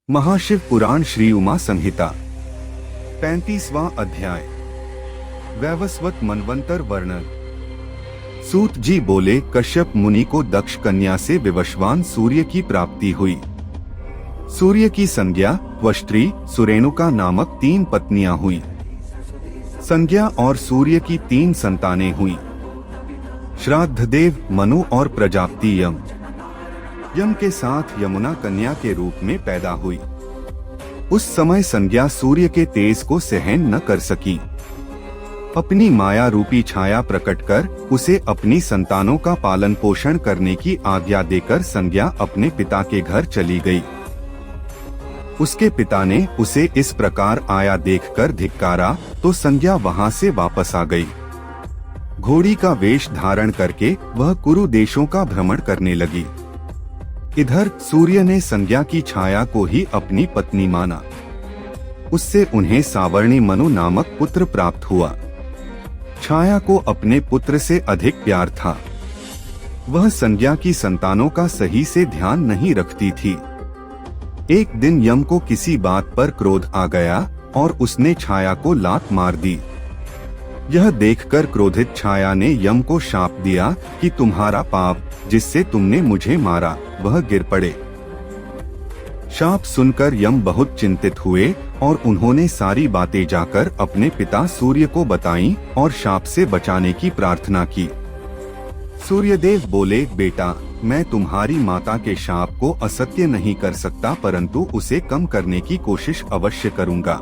महाशिव पुराण श्री उमा संहिता 35वां अध्याय वैवस्वत मनवंतर वर्णन। सूत जी बोले, कश्यप मुनि को दक्ष कन्या से विवस्वान सूर्य की प्राप्ति हुई। सूर्य की संज्ञा त्वष्ट्री सुरेणुका नामक 3 पत्नियां हुई। संज्ञा और सूर्य की 3 संतानें हुई। श्राद्धदेव, मनु और प्रजापति यम। यम के साथ यमुना कन्या के रूप में पैदा हुई। उस समय संज्ञा सूर्य के तेज को सहन न कर सकी। अपनी माया रूपी छाया प्रकट कर उसे अपनी संतानों का पालन पोषण करने की आज्ञा देकर संज्ञा अपने पिता के घर चली गई। उसके पिता ने उसे इस प्रकार आया देखकर धिक्कारा तो संज्ञा वहां से वापस आ गई। घोड़ी का वेश धारण करके वह कुरु देशों का भ्रमण करने लगी। इधर सूर्य ने संज्ञा की छाया को ही अपनी पत्नी माना। उससे उन्हें सावर्णी मनु नामक पुत्र प्राप्त हुआ। छाया को अपने पुत्र से अधिक प्यार था। वह संज्ञा की संतानों का सही से ध्यान नहीं रखती थी। एक दिन यम को किसी बात पर क्रोध आ गया और उसने छाया को लात मार दी। यह देखकर क्रोधित छाया ने यम को शाप दिया कि तुम्हारा पाप जिससे तुमने मुझे मारा वह गिर पड़े। शाप सुनकर यम बहुत चिंतित हुए और उन्होंने सारी बातें जाकर अपने पिता सूर्य को बताईं और शाप से बचाने की प्रार्थना की। सूर्यदेव बोले, बेटा, मैं तुम्हारी माता के शाप को असत्य नहीं कर सकता, परंतु उसे कम करने की कोशिश अवश्य करूंगा।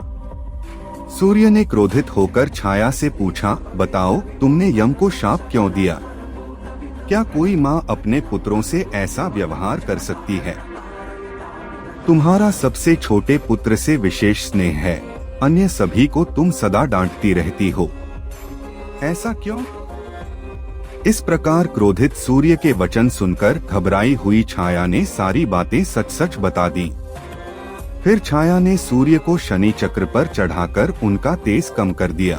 सूर्य ने क्रोधित होकर छाया से पूछा, बताओ, तुमने यम को शाप क्यों दिया? क्या कोई माँ अपने पुत्रों से ऐसा व्यवहार कर सकती है? तुम्हारा सबसे छोटे पुत्र से विशेष स्नेह है, अन्य सभी को तुम सदा डांटती रहती हो, ऐसा क्यों? इस प्रकार क्रोधित सूर्य के वचन सुनकर घबराई हुई छाया ने सारी बातें सच सच बता दी। फिर छाया ने सूर्य को शनि चक्र पर चढ़ाकर उनका तेज कम कर दिया।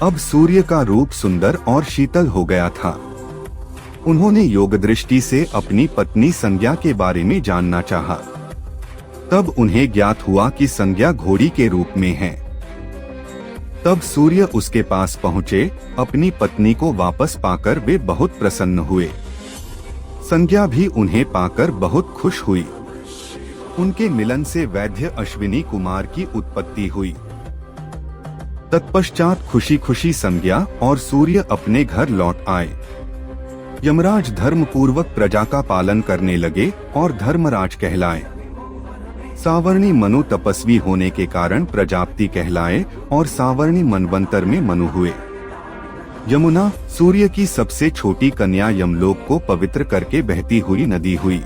अब सूर्य का रूप सुंदर और शीतल हो गया था। उन्होंने योग दृष्टि से अपनी पत्नी संज्ञा के बारे में जानना चाहा। तब उन्हें ज्ञात हुआ कि संज्ञा घोड़ी के रूप में है। तब सूर्य उसके पास पहुँचे। अपनी पत्नी को वापस पाकर वे बहुत प्रसन्न हुए। संज्ञा भी उन्हें पाकर बहुत खुश हुई। उनके मिलन से वैद्य अश्विनी कुमार की उत्पत्ति हुई। तत्पश्चात खुशी खुशी संज्ञा और सूर्य अपने घर लौट आए। यमराज धर्म पूर्वक प्रजा का पालन करने लगे और धर्मराज कहलाए। सावर्णी मनु तपस्वी होने के कारण प्रजापति कहलाए और सावर्णी मनवंतर में मनु हुए। यमुना सूर्य की सबसे छोटी कन्या यमलोक को पवित्र करके बहती हुई नदी हुई।